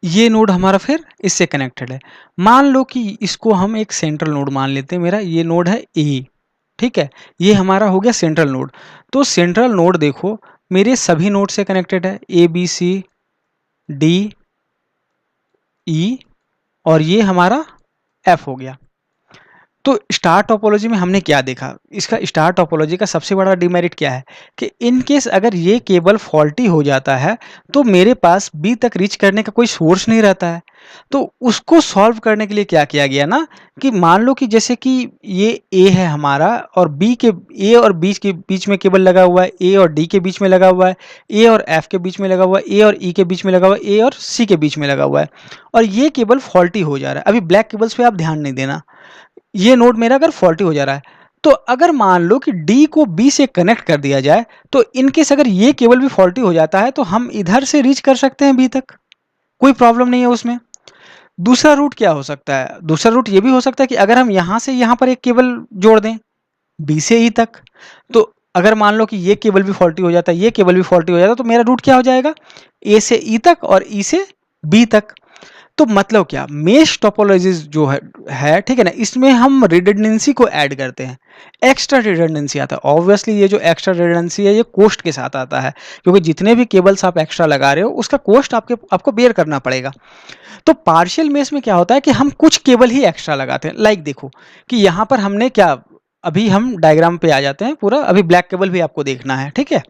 ये नोड हमारा फिर इससे कनेक्टेड है। मान लो कि इसको हम एक सेंट्रल नोड मान लेते हैं, मेरा ये नोड है ए, ठीक है, ये हमारा हो गया सेंट्रल नोड। तो सेंट्रल नोड देखो मेरे सभी नोड से कनेक्टेड है, A B C D E और ये हमारा एफ हो गया। तो स्टार टोपोलॉजी में हमने क्या देखा, इसका स्टार टोपोलॉजी का सबसे बड़ा डिमेरिट क्या है कि इन केस अगर ये केबल फॉल्टी हो जाता है तो मेरे पास बी तक रीच करने का कोई सोर्स नहीं रहता है। तो उसको सॉल्व करने के लिए क्या किया गया ना कि मान लो कि जैसे कि ये ए है हमारा और बी के ए और बी के बीच में केबल लगा हुआ है, ए और डी के बीच में लगा हुआ है, ए और एफ के बीच में लगा हुआ है, ए और ई के बीच में लगा हुआ है, ए और सी के बीच में लगा हुआ है, और ये केबल फॉल्टी हो जा रहा है। अभी ब्लैक केबल्स पे आप ध्यान नहीं देना, ये नोड मेरा अगर फॉल्टी हो जा रहा है तो अगर मान लो कि D को B से कनेक्ट कर दिया जाए तो इनकेस अगर ये केबल भी फॉल्टी हो जाता है तो हम इधर से रीच कर सकते हैं B तक, कोई प्रॉब्लम नहीं है उसमें। दूसरा रूट क्या हो सकता है, दूसरा रूट ये भी हो सकता है कि अगर हम यहां से यहां पर एक केबल जोड़ दें B से E तक, तो अगर मान लो कि ये केबल भी फॉल्टी हो जाता है, ये केबल भी फॉल्टी हो जाता है, तो मेरा रूट क्या हो जाएगा, A से E तक और E से B तक। तो मतलब क्या, मेश टोपोलॉजीज जो है ठीक है ना, इसमें हम रिडंडेंसी को ऐड करते हैं, एक्स्ट्रा रिडंडेंसी आता है। ऑब्वियसली ये जो एक्स्ट्रा रिडंडेंसी है ये कोस्ट के साथ आता है, क्योंकि जितने भी केबल्स आप एक्स्ट्रा लगा रहे हो उसका कोस्ट आपको बेयर करना पड़ेगा। तो पार्शियल मेश में क्या होता है कि हम कुछ केबल ही एक्स्ट्रा लगाते हैं। लाइक देखो कि यहाँ पर हमने क्या, अभी हम डायग्राम पे आ जाते हैं पूरा, अभी ब्लैक केबल भी आपको देखना है, ठीक है।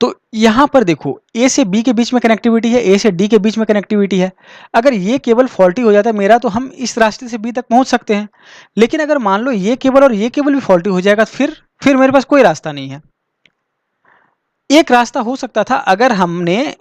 तो यहां पर देखो ए से बी के बीच में कनेक्टिविटी है, ए से डी के बीच में कनेक्टिविटी है। अगर ये केबल फॉल्टी हो जाता है मेरा तो हम इस रास्ते से बी तक पहुंच सकते हैं, लेकिन अगर मान लो ये केबल और ये केबल भी फॉल्टी हो जाएगा फिर मेरे पास कोई रास्ता नहीं है। एक रास्ता हो सकता था अगर हमने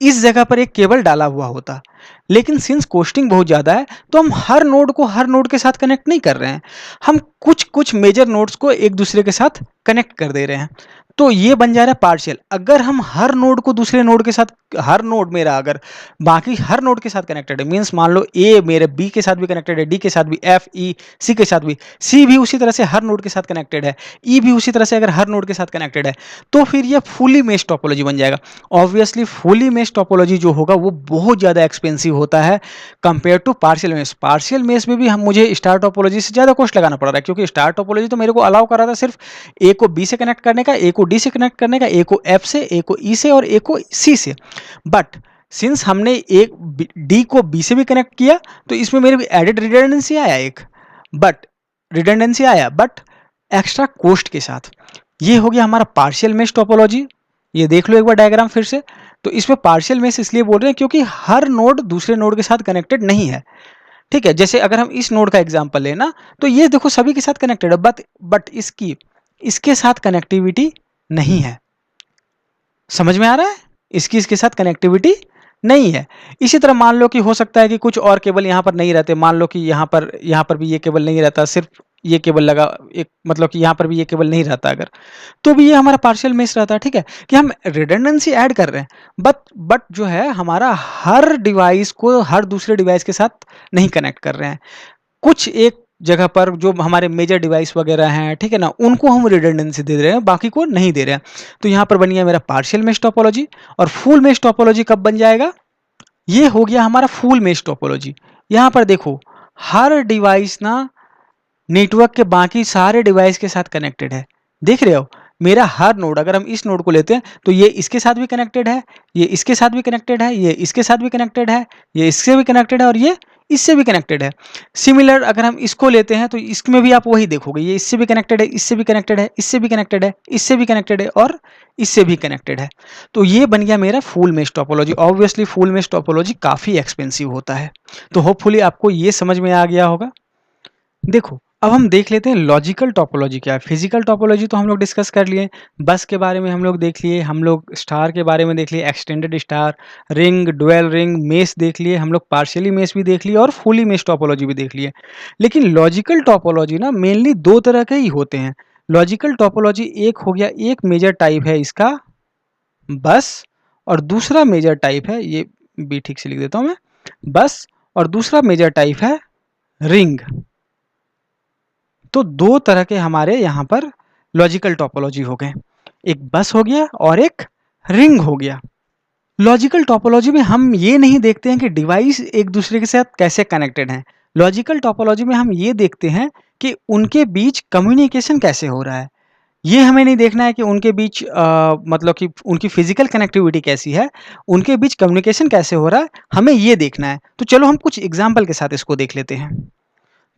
इस जगह पर एक केबल डाला हुआ होता, लेकिन सिंस कोस्टिंग बहुत ज़्यादा है तो हम हर नोड को हर नोड के साथ कनेक्ट नहीं कर रहे हैं, हम कुछ कुछ मेजर नोड्स को एक दूसरे के साथ कनेक्ट कर दे रहे हैं। तो ये बन जा रहा है पार्शियल। अगर हम हर नोड को दूसरे नोड के साथ, हर नोड मेरा अगर बाकी हर नोड के साथ कनेक्टेड है, मीन्स मान लो ए मेरे बी के साथ भी कनेक्टेड है, डी के साथ भी, एफ ई सी के साथ भी, सी भी उसी तरह से हर नोड के साथ कनेक्टेड है, ई भी उसी तरह से अगर हर नोड के साथ कनेक्टेड है, तो फिर ये फुली मेश टोपोलॉजी बन जाएगा। ऑब्वियसली फुली मेश टोपोलॉजी जो होगा वो बहुत ज़्यादा एक्सपेंसिव होता है compare to partial mesh. Partial mesh में भी हम मुझे स्टार टोपोलॉजी से ज़्यादा कॉस्ट लगाना पड़ रहा है, क्योंकि स्टार टोपोलॉजी तो मेरे को अलाउ कर रहा था सिर्फ ए को बी से कनेक्ट करने का, ए को डी से कनेक्ट करने का, ए को एफ से, ए को ई से और ए को सी से। बट सिंस हमने एक डी को बी से भी कनेक्ट किया तो इसमें मेरे एडेड रिडंडेंसी आया एक, बट रिडंडेंसी आया बट एक्स्ट्रा कोस्ट के साथ। ये हो गया हमारा पार्शियल मेश टोपोलॉजी। ये देख लो एक बार डायग्राम फिर से। तो इसमें पार्शियल मेश इसलिए बोल रहे हैं क्योंकि हर नोड दूसरे नोड के साथ कनेक्टेड नहीं है, ठीक है। जैसे अगर हम इस नोड का एग्जांपल लेना तो ये देखो सभी के साथ कनेक्टेड है, बट इसके साथ कनेक्टिविटी नहीं है। समझ में आ रहा है, इसके साथ कनेक्टिविटी नहीं है। इसी तरह मान लो कि हो सकता है कि कुछ और केबल यहाँ पर नहीं रहते, मान लो कि यहाँ पर भी ये केबल नहीं रहता, सिर्फ ये केबल लगा, एक मतलब कि यहाँ पर भी ये केबल नहीं रहता अगर, तो भी ये हमारा पार्शियल मेश रहता है, ठीक है, कि हम रिडंडेंसी ऐड कर रहे हैं बट जो है हमारा हर डिवाइस को हर दूसरे डिवाइस के साथ नहीं कनेक्ट कर रहे हैं। कुछ एक जगह पर जो हमारे मेजर डिवाइस वगैरह हैं, ठीक है ना, उनको हम रिडंडेंसी दे रहे हैं, बाकी को नहीं दे रहे हैं। तो यहाँ पर बन गया मेरा पार्शियल मेश टोपोलॉजी। और फुल मेश टोपोलॉजी कब बन जाएगा, ये हो गया हमारा फुल मेश टोपोलॉजी। यहाँ पर देखो हर डिवाइस ना नेटवर्क के बाकी सारे डिवाइस के साथ कनेक्टेड है। देख रहे हो मेरा हर नोड, अगर हम इस नोड को लेते हैं तो ये इसके साथ भी कनेक्टेड है, ये इसके साथ भी कनेक्टेड है, ये इसके साथ भी कनेक्टेड है, ये इससे भी कनेक्टेड है और ये इससे भी कनेक्टेड है। सिमिलर अगर हम इसको लेते हैं तो इसमें भी आप वही देखोगे, ये इससे भी कनेक्टेड है, इससे भी कनेक्टेड है, इससे भी कनेक्टेड है, इससे भी कनेक्टेड है और इससे भी कनेक्टेड है। तो ये बन गया मेरा full mesh topology. Obviously full mesh topology काफ़ी एक्सपेंसिव होता है। तो होपफुली आपको ये समझ में आ गया होगा। देखो अब हम देख लेते हैं लॉजिकल टोपोलॉजी क्या है। फिजिकल टोपोलॉजी तो हम लोग डिस्कस कर लिए, बस के बारे में हम लोग देख लिए, हम लोग स्टार के बारे में देख लिए, extended star, ring, dual ring, mesh देख लिए, हम लोग पार्शियली मेश भी देख लिए और फुली मेश टोपोलॉजी भी देख लिए। लेकिन लॉजिकल टोपोलॉजी ना मेनली दो तरह के ही होते हैं। लॉजिकल टोपोलॉजी एक हो गया, एक मेजर टाइप है इसका बस, और दूसरा मेजर टाइप है, ये भी ठीक से लिख देता हूँ मैं, बस, और दूसरा मेजर टाइप है रिंग। तो दो तरह के हमारे यहाँ पर लॉजिकल टोपोलॉजी हो गए, एक बस हो गया और एक रिंग हो गया। लॉजिकल टोपोलॉजी में हम ये नहीं देखते हैं कि डिवाइस एक दूसरे के साथ कैसे कनेक्टेड हैं। लॉजिकल टोपोलॉजी में हम ये देखते हैं कि उनके बीच कम्युनिकेशन कैसे हो रहा है। ये हमें नहीं देखना है कि उनके बीच मतलब कि उनकी फिजिकल कनेक्टिविटी कैसी है, उनके बीच कम्युनिकेशन कैसे हो रहा है, हमें ये देखना है। तो चलो हम कुछ एग्जाम्पल के साथ इसको देख लेते हैं।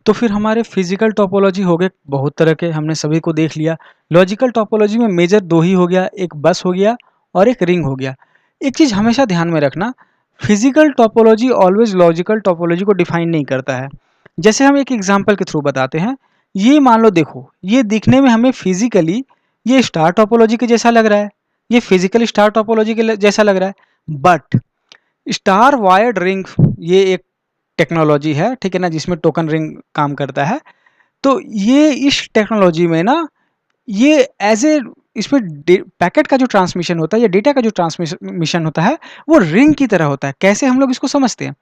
तो फिर हमारे फिजिकल टोपोलॉजी हो गए बहुत तरह के, हमने सभी को देख लिया। लॉजिकल टोपोलॉजी में मेजर दो ही हो गया, एक बस हो गया और एक रिंग हो गया। एक चीज़ हमेशा ध्यान में रखना, physical topology always logical topology को डिफाइन नहीं करता है। जैसे हम एक एग्जाम्पल के थ्रू बताते हैं। ये मान लो देखो, ये दिखने में हमें फिजिकली ये स्टार टोपोलॉजी के जैसा लग रहा है, ये फिजिकल स्टार टोपोलॉजी के जैसा लग रहा है। बट स्टार वायर्ड रिंग ये एक टेक्नोलॉजी है, ठीक है ना, जिसमें टोकन रिंग काम करता है। तो ये इस टेक्नोलॉजी में ना, ये एज ए इसमें पैकेट का जो ट्रांसमिशन होता है या डेटा का जो ट्रांसमिशन होता है वो रिंग की तरह होता है। कैसे हम लोग इसको समझते हैं,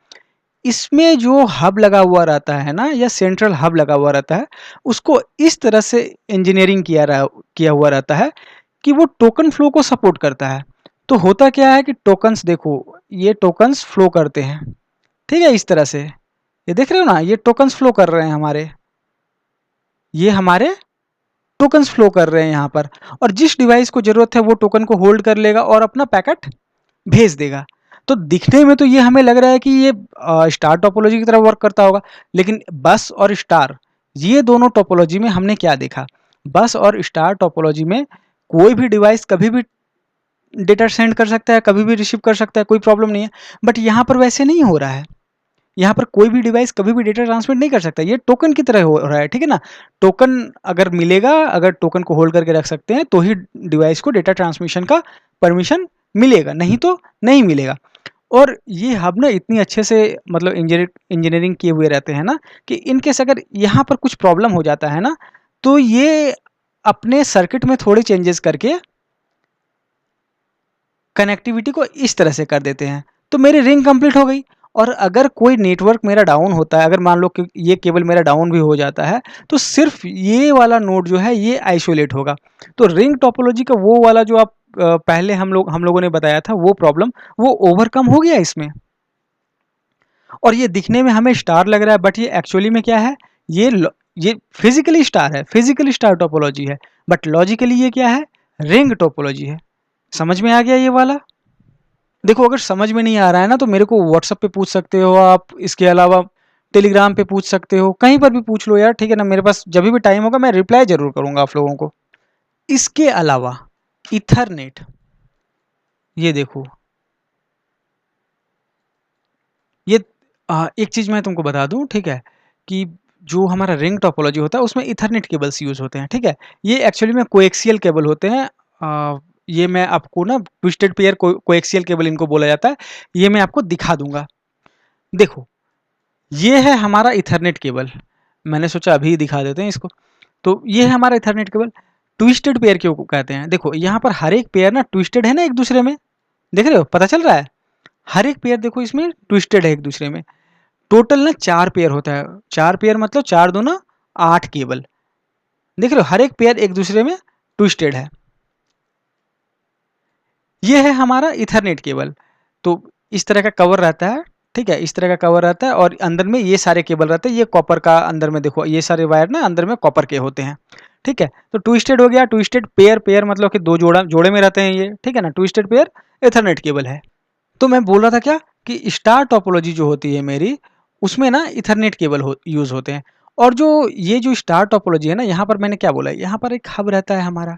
इसमें जो हब लगा हुआ रहता है ना, या सेंट्रल हब लगा हुआ रहता है, उसको इस तरह से इंजीनियरिंग किया हुआ रहता है कि वो टोकन फ्लो को सपोर्ट करता है। तो होता क्या है कि टोकन्स देखो, ये टोकन्स फ्लो करते हैं, ठीक है, इस तरह से। ये देख रहे हो ना, ये टोकन्स फ्लो कर रहे हैं हमारे, ये हमारे टोकन्स फ्लो कर रहे हैं यहाँ पर। और जिस डिवाइस को जरूरत है वो टोकन को होल्ड कर लेगा और अपना पैकेट भेज देगा। तो दिखने में तो ये हमें लग रहा है कि ये स्टार टोपोलॉजी की तरह वर्क करता होगा, लेकिन बस और स्टार, ये दोनों टोपोलॉजी में हमने क्या देखा, बस और स्टार टोपोलॉजी में कोई भी डिवाइस कभी भी डेटा सेंड कर सकता है, कभी भी रिसीव कर सकता है, कोई प्रॉब्लम नहीं है। बट यहाँ पर वैसे नहीं हो रहा है, यहाँ पर कोई भी डिवाइस कभी भी डेटा ट्रांसमिट नहीं कर सकता, ये टोकन की तरह हो रहा है, ठीक है ना। टोकन अगर मिलेगा, अगर टोकन को होल्ड करके रख सकते हैं तो ही डिवाइस को डेटा ट्रांसमिशन का परमिशन मिलेगा, नहीं तो नहीं मिलेगा। और ये हब ना इतनी अच्छे से मतलब इंजीनियरिंग किए हुए रहते हैं ना, कि इनकेस अगर यहाँ पर कुछ प्रॉब्लम हो जाता है ना, तो ये अपने सर्किट में थोड़े चेंजेस करके कनेक्टिविटी को इस तरह से कर देते हैं। तो मेरी रिंग कंप्लीट हो गई। और अगर कोई नेटवर्क मेरा डाउन होता है, अगर मान लो कि ये केबल मेरा डाउन भी हो जाता है, तो सिर्फ ये वाला नोड जो है ये आइसोलेट होगा। तो रिंग टोपोलॉजी का वो वाला जो आप पहले हम लोगों ने बताया था वो प्रॉब्लम, वो ओवरकम हो गया इसमें। और ये दिखने में हमें स्टार लग रहा है, बट ये एक्चुअली में क्या है, ये फिजिकली स्टार है, फिजिकली स्टार टोपोलॉजी है। बट लॉजिकली ये क्या है, रिंग टोपोलॉजी है। समझ में आ गया ये वाला। देखो, अगर समझ में नहीं आ रहा है ना, तो मेरे को व्हाट्सएप पे पूछ सकते हो आप, इसके अलावा टेलीग्राम पे पूछ सकते हो, कहीं पर भी पूछ लो यार, ठीक है ना। मेरे पास जब भी टाइम होगा मैं रिप्लाई जरूर करूंगा आप लोगों को। इसके अलावा इथरनेट, ये देखो, ये एक चीज़ मैं तुमको बता दूं, ठीक है, कि जो हमारा रिंग टोपोलॉजी होता है उसमें इथरनेट केबल्स यूज़ होते हैं, ठीक है। ये एक्चुअली में कोएक्सियल केबल होते हैं। ये मैं आपको ना ट्विस्टेड पेयर कोएक्सियल केबल इनको बोला जाता है, ये मैं आपको दिखा दूंगा। देखो, ये है हमारा इथरनेट केबल, मैंने सोचा अभी दिखा देते हैं इसको। तो ये है हमारा इथरनेट केबल। ट्विस्टेड पेयर क्यों कहते हैं, देखो यहाँ पर हर एक पेयर ना ट्विस्टेड है ना एक दूसरे में, देख रहे हो, पता चल रहा है। हर एक पेयर देखो इसमें ट्विस्टेड है एक दूसरे में। टोटल ना 4 पेयर होता है, 4 पेयर मतलब 4 दूना 8 केबल, देख रहे हो, हर एक पेयर एक दूसरे में ट्विस्टेड है। ये है हमारा इथरनेट केबल। तो इस तरह का कवर रहता है, ठीक है, इस तरह का कवर रहता है और अंदर में ये सारे केबल रहते हैं। ये कॉपर का, अंदर में देखो ये सारे वायर ना अंदर में कॉपर के होते हैं, ठीक है। तो ट्विस्टेड हो गया, ट्विस्टेड पेयर, पेयर मतलब कि दो जोड़े में रहते हैं ये, ठीक है ना। ट्विस्टेड पेयर इथरनेट केबल है। तो मैं बोल रहा था क्या, कि स्टार टोपोलॉजी जो होती है मेरी, उसमें ना इथरनेट केबल यूज होते हैं। और जो ये जो स्टार टोपोलॉजी है ना, यहाँ पर मैंने क्या बोला, यहाँ पर एक हब रहता है हमारा,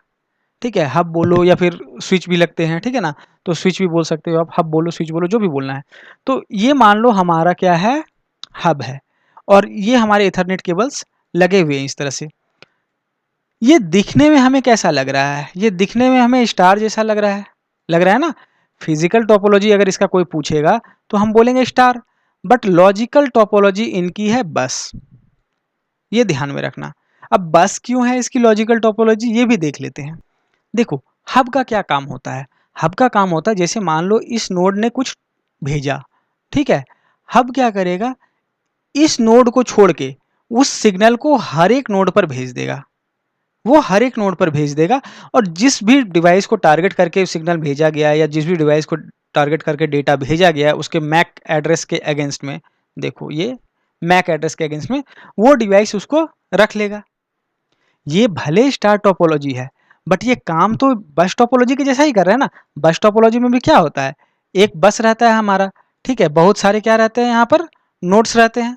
ठीक है, हब बोलो या फिर स्विच भी लगते हैं, ठीक है ना। तो स्विच भी बोल सकते हो आप, हब बोलो, स्विच बोलो, जो भी बोलना है। तो ये मान लो हमारा क्या है, हब है। और ये हमारे इथरनेट केबल्स लगे हुए हैं इस तरह से। ये दिखने में हमें कैसा लग रहा है, ये दिखने में हमें स्टार जैसा लग रहा है ना। फिजिकल टोपोलॉजी अगर इसका कोई पूछेगा तो हम बोलेंगे स्टार। बट लॉजिकल टोपोलॉजी इनकी है बस, ये ध्यान में रखना। अब बस क्यों है इसकी लॉजिकल टोपोलॉजी, ये भी देख लेते हैं। देखो, हब का क्या काम होता है, हब का काम होता है जैसे मान लो इस नोड ने कुछ भेजा, ठीक है, हब क्या करेगा, इस नोड को छोड़ के उस सिग्नल को हर एक नोड पर भेज देगा, वो हर एक नोड पर भेज देगा। और जिस भी डिवाइस को टारगेट करके सिग्नल भेजा गया है या जिस भी डिवाइस को टारगेट करके डेटा भेजा गया है उसके मैक एड्रेस के अगेंस्ट में, देखो ये मैक एड्रेस के अगेंस्ट में वो डिवाइस उसको रख लेगा। ये भले स्टार टोपोलॉजी है, बट ये काम तो बस टोपोलॉजी के जैसा ही कर रहे हैं ना। बस टोपोलॉजी में भी क्या होता है, एक बस रहता है हमारा, ठीक है, बहुत सारे क्या रहते हैं यहाँ पर, नोड्स रहते हैं,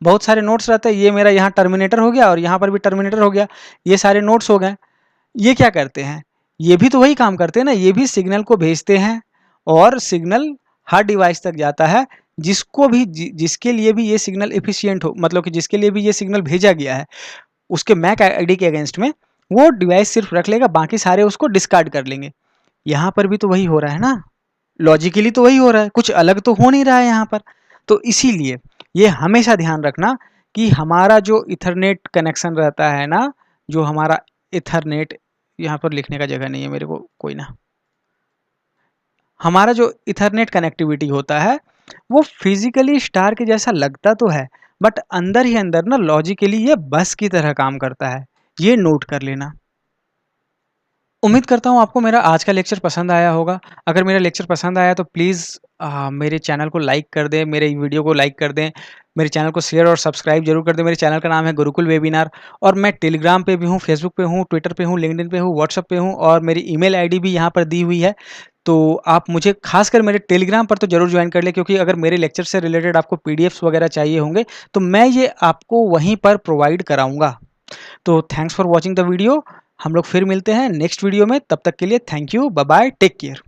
बहुत सारे नोड्स रहते हैं। ये मेरा यहाँ टर्मिनेटर हो गया और यहाँ पर भी टर्मिनेटर हो गया, ये सारे नोड्स हो गए। ये क्या करते हैं, ये भी तो वही काम करते हैं ना, ये भी सिग्नल को भेजते हैं और सिग्नल हर डिवाइस तक जाता है, जिसको भी जिसके लिए भी ये सिग्नल एफिशिएंट हो, मतलब कि जिसके लिए भी ये सिग्नल भेजा गया है, उसके मैक आईडी के अगेंस्ट में वो डिवाइस सिर्फ रख लेगा, बाकी सारे उसको डिस्कार्ड कर लेंगे। यहाँ पर भी तो वही हो रहा है ना, लॉजिकली तो वही हो रहा है, कुछ अलग तो हो नहीं रहा है यहाँ पर। तो इसीलिए ये हमेशा ध्यान रखना कि हमारा जो इथरनेट कनेक्शन रहता है ना, जो हमारा इथरनेट, यहाँ पर लिखने का जगह नहीं है मेरे को, कोई ना, हमारा जो इथरनेट कनेक्टिविटी होता है वो फिजिकली स्टार के जैसा लगता तो है, बट अंदर ही अंदर ना लॉजिकली ये बस की तरह काम करता है, ये नोट कर लेना। उम्मीद करता हूँ आपको मेरा आज का लेक्चर पसंद आया होगा। अगर मेरा लेक्चर पसंद आया तो प्लीज़ मेरे चैनल को लाइक कर दें, मेरे वीडियो को लाइक कर दें, मेरे चैनल को शेयर और सब्सक्राइब जरूर कर दें। मेरे चैनल का नाम है गुरुकुल वेबिनार और मैं टेलीग्राम पे भी हूँ, फेसबुक पे हूँ, ट्विटर पे हूँ, लिंक्डइन पे हूँ, व्हाट्सएप पे हूँ और मेरी ईमेल आईडी भी यहाँ पर दी हुई है। तो आप मुझे खासकर मेरे टेलीग्राम पर तो ज़रूर ज्वाइन कर लें, क्योंकि अगर मेरे लेक्चर से रिलेटेड आपको पीडीएफ्स वगैरह चाहिए होंगे तो मैं ये आपको वहीं पर प्रोवाइड कराऊँगा। तो thanks for watching the video. हम लोग फिर मिलते हैं नेक्स्ट वीडियो में, तब तक के लिए thank you, bye bye, take care.